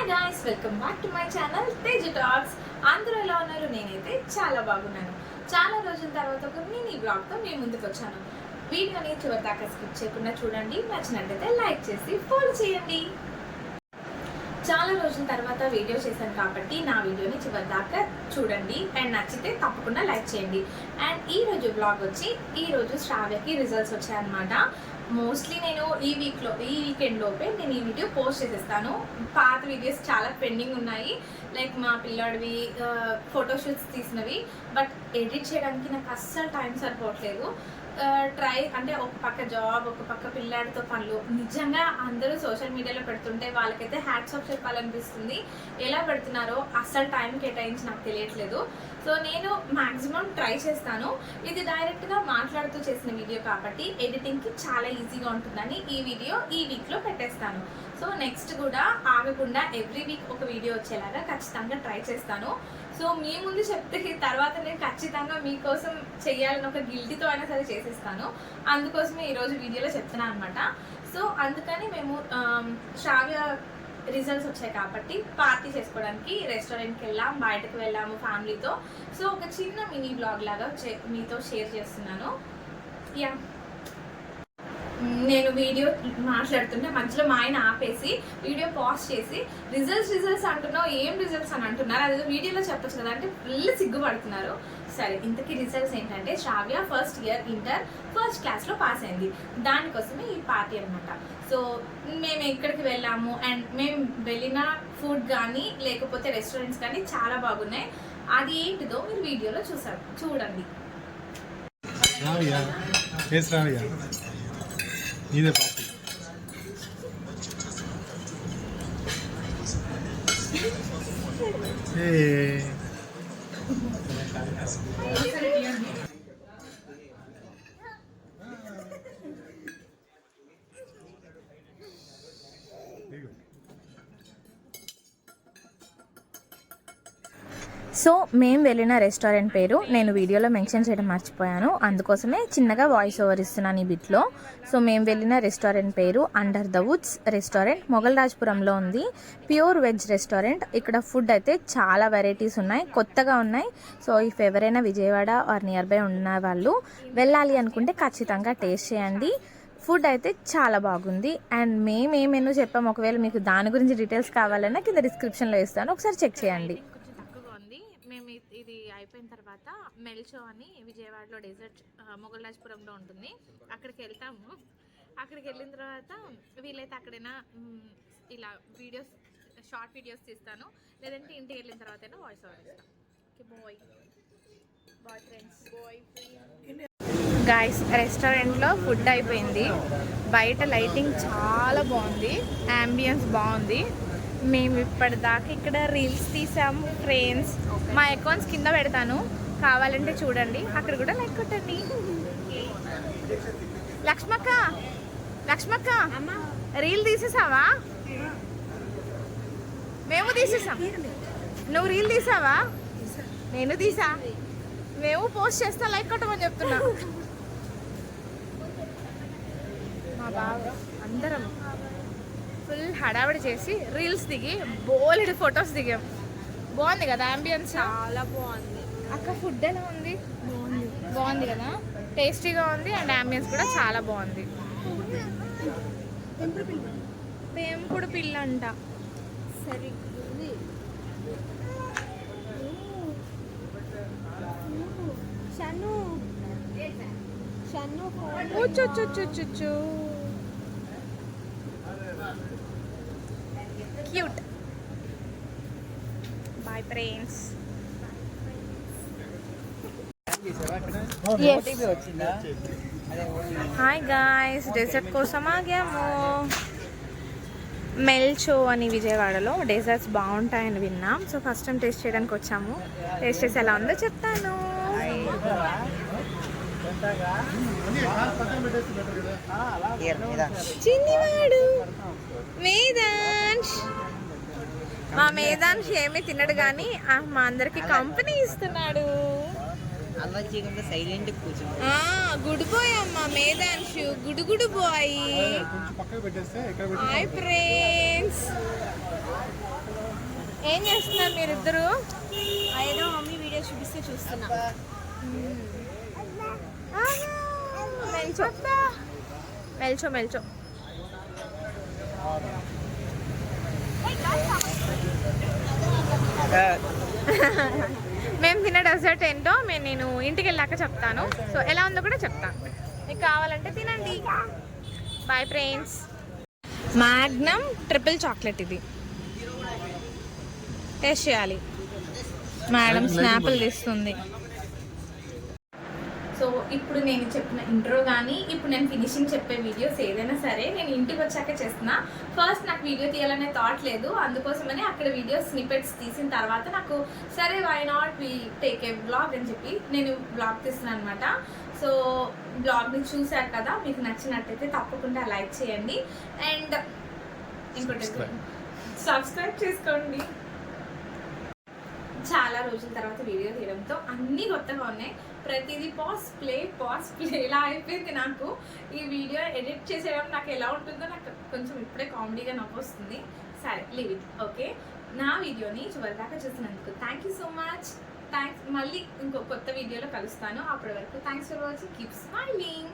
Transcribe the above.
Hi guys, welcome back to my channel Teju talks. అందరూ ఎలా ఉన్నారు? నేనైతే చాలా బాగున్నాను. చాలా రోజుల తర్వాత ఒక మినీ బ్లాగ్తో మీ ముందుకు వచ్చాను. వీడియోని చివరి దాకా స్కిప్ చేయకుండా చూడండి. నచ్చినట్టయితే లైక్ చేసి ఫాలో చేయండి. చాలా రోజుల తర్వాత వీడియో చేశాను కాబట్టి నా వీడియోని చివరి దాకా చూడండి అండ్ నచ్చితే తప్పకుండా లైక్ చేయండి. అండ్ ఈరోజు బ్లాగ్ వచ్చి ఈరోజు శ్రావ్యకి రిజల్ట్స్ వచ్చాయన్నమాట. మోస్ట్లీ నేను ఈ వీకెండ్ లోపే నేను ఈ వీడియో పోస్ట్ చేసేస్తాను. పాత వీడియోస్ చాలా పెండింగ్ ఉన్నాయి, లైక్ మా పిల్లాడివి ఫోటోషూట్స్ తీసినవి. బట్ ఎడిట్ చేయడానికి నాకు అస్సలు టైం సరిపోవట్లేదు. అంటే ఒక పక్క జాబ్, ఒక పక్క పిల్లాడితో పనులు. నిజంగా అందరూ సోషల్ మీడియాలో పెడుతుంటే వాళ్ళకైతే హ్యాట్స్ ఆఫ్ చెప్పాలనిపిస్తుంది. ఎలా పెడుతున్నారో అస్సలు టైం కేటాయించి నాకు తెలియట్లేదు. సో నేను మ్యాక్సిమం ట్రై చేస్తాను. ఇది డైరెక్ట్గా మాట్లాడుతూ చేసిన వీడియో కాబట్టి ఎడిటింగ్కి చాలా ఈజీగా ఉంటుందని ఈ వీడియో ఈ వీక్లో పెట్టేస్తాను. సో నెక్స్ట్ కూడా ఆగకుండా ఎవ్రీ వీక్ ఒక వీడియో వచ్చేలాగా ఖచ్చితంగా ట్రై చేస్తాను. సో మీ ముందు చెప్తే తర్వాత నేను ఖచ్చితంగా మీకోసం చెయ్యాలని ఒక గిల్టీతో అయినా సరే చేసేస్తాను. అందుకోసమే ఈరోజు వీడియోలో చెప్తున్నాను అనమాట. సో అందుకని మేము శ్రావ్య రిజల్ట్స్ వచ్చాయి కాబట్టి పార్టీ చేసుకోవడానికి రెస్టారెంట్కి వెళ్ళాం, బయటకు వెళ్ళాము ఫ్యామిలీతో. సో ఒక చిన్న మినీ బ్లాగ్ లాగా మీతో షేర్ చేస్తున్నాను. యా, నేను వీడియో మాట్లాడుతుంటే మధ్యలో మా ఆయన ఆపేసి వీడియో పాజ్ చేసి రిజల్ట్స్ అంటున్నావు, ఏం రిజల్ట్స్ అని అంటున్నారు, అదే వీడియోలో చెప్పచ్చు కదా అంటే ఫుల్ సిగ్గుపడుతున్నారు. సరే, ఇంతకీ రిజల్ట్స్ ఏంటంటే శ్రావ్య ఫస్ట్ ఇయర్ ఇంటర్ ఫస్ట్ క్లాస్లో పాస్ అయింది. దానికోసమే ఈ పార్టీ అనమాట. సో మేము ఎక్కడికి వెళ్ళాము అండ్ మేము వెళ్ళిన ఫుడ్ కానీ లేకపోతే రెస్టారెంట్స్ కానీ చాలా బాగున్నాయి. అది ఏంటిదో మీరు వీడియోలో చూడండి. ఇదే పార్టీ. సో మేము వెళ్ళిన రెస్టారెంట్ పేరు నేను వీడియోలో మెన్షన్ చేయడం మర్చిపోయాను, అందుకోసమే చిన్నగా వాయిస్ ఓవర్ ఇస్తున్నాను ఈ బిట్లో. సో మేము వెళ్ళిన రెస్టారెంట్ పేరు అండర్ ద వుడ్స్ రెస్టారెంట్, మొగల్ రాజ్పురంలో ఉంది. Pure veg restaurant. ఇక్కడ ఫుడ్ అయితే చాలా వెరైటీస్ ఉన్నాయి, కొత్తగా ఉన్నాయి. సో ఇఫ్ ఎవరైనా విజయవాడ ఆర్ నియర్ బై ఉన్న వాళ్ళు వెళ్ళాలి అనుకుంటే ఖచ్చితంగా టేస్ట్ చేయండి. ఫుడ్ అయితే చాలా బాగుంది. అండ్ మేము ఏ మెనూ చెప్పాము, ఒకవేళ మీకు దాని గురించి డీటెయిల్స్ కావాలన్నా కింద డిస్క్రిప్షన్లో ఇస్తాను, ఒకసారి చెక్ చేయండి. మేము ఇది అయిపోయిన తర్వాత మెల్చో అని విజయవాడలో డెజర్ట్ మొగల్ రాజ్పురంలో ఉంటుంది, అక్కడికి వెళ్తాము. అక్కడికి వెళ్ళిన తర్వాత వీలైతే అక్కడైనా ఇలా షార్ట్ వీడియోస్ తీస్తాను, లేదంటే ఇంటికి వెళ్ళిన తర్వాత అయినా వాయిస్ ఓవర్ ఇస్తాను. Okay, bye friends. గాయ్స్, రెస్టారెంట్లో ఫుడ్ అయిపోయింది. బయట లైటింగ్ చాలా బాగుంది, యాంబియన్స్ బాగుంది. మేము ఇప్పటిదాకా ఇక్కడ రీల్స్ తీసాము ఫ్రెండ్స్. మా అకౌంట్స్ కింద పెడతాను, కావాలంటే చూడండి, అక్కడ కూడా లైక్ కొట్టండి. లక్ష్మక్క రీల్ తీసేసావా? మేము తీసేసాం. నువ్వు రీల్ తీసావా? నేను తీసా. మేము పోస్ట్ చేస్తా, లైక్ కొట్టమని చెప్తున్నా. మా బాబు అందరం ఫుల్ హడావిడి చేసి రీల్స్ దిగి బోలెడు ఫొటోస్ దిగాం. బాగుంది కదా అంబియన్స్? చాలా బాగుంది. అక్క ఫుడ్ ఎలా ఉంది? బాగుంది కదా, టేస్టీగా ఉంది. అండ్ అంబియన్స్ కూడా చాలా బాగుంది. పెంపుడు పిల్ల అంట. సరే, cute. Bye friends. Hi guys, dessert కోసం ఆగాము. మెల్చో అని విజయవాడలో డెజర్ట్స్ బాగుంటాయని విన్నాం. సో ఫస్ట్ టైం టేస్ట్ చేయడానికి వచ్చాము. టేస్ట్ చేసి ఎలా ఉందో చెప్తాను. చిన్నివాడు మేదాంష్. మా మేదాంష్ ఏమీ తినడు కానీ మా అందరికి కంపెనీ ఇస్తున్నాడు. గుడ్ బాయ్ అమ్మ మేదాంశు, గుడుగుడు బాయ్. Hi friends. ఏం చేస్తున్నారు మీరిద్దరు? ఏదో మమ్మీ వీడియో చూపిస్తే చూస్తున్నా. మెల్చో మెల్చో మెల్చో. మేము తిన్న డెజర్ట్ ఏంటో నేను ఇంటికి వెళ్ళాక చెప్తాను. సో ఎలా ఉందో కూడా చెప్తాను, మీకు కావాలంటే తినండి. Bye friends. Magnum triple chocolate ఇది టేస్ట్ చేయాలి. మేడం స్నాపులు తీస్తుంది. సో ఇప్పుడు నేను చెప్పిన ఇంట్రో కానీ ఇప్పుడు నేను ఫినిషింగ్ చెప్పే వీడియోస్ ఏదైనా సరే నేను ఇంటికి వచ్చాక చేస్తున్నా. ఫస్ట్ నాకు వీడియో తీయాలనే థాట్ లేదు, అందుకోసమని అక్కడ వీడియో స్నిపెట్స్ తీసిన తర్వాత నాకు సరే why not we take a blog అని చెప్పి నేను బ్లాగ్ తీస్తున్నాను అనమాట. సో బ్లాగ్ని చూశారు కదా, మీకు నచ్చినట్టయితే తప్పకుండా లైక్ చేయండి అండ్ ఇంకోటి సబ్స్క్రైబ్ చేసుకోండి. చాలా రోజుల తర్వాత వీడియో తీయడంతో అన్నీ కొత్తగా ఉన్నాయి. ప్రతిదీ పాస్ ప్లే ఇలా అయిపోయింది. నాకు ఈ వీడియో ఎడిట్ చేసేటప్పుడు నాకు ఎలా ఉంటుందో నాకు కొంచెం ఇప్పుడే కామెడీగా నవ్వు వస్తుంది. సరే లీవ్ ఇట్. ఓకే, నా వీడియోని చివరిదాకా చూసినందుకు thank you so much. Thanks. మళ్ళీ ఇంకో కొత్త వీడియోలో కలుస్తాను. అప్పటి వరకు thanks for watching. Keep smiling.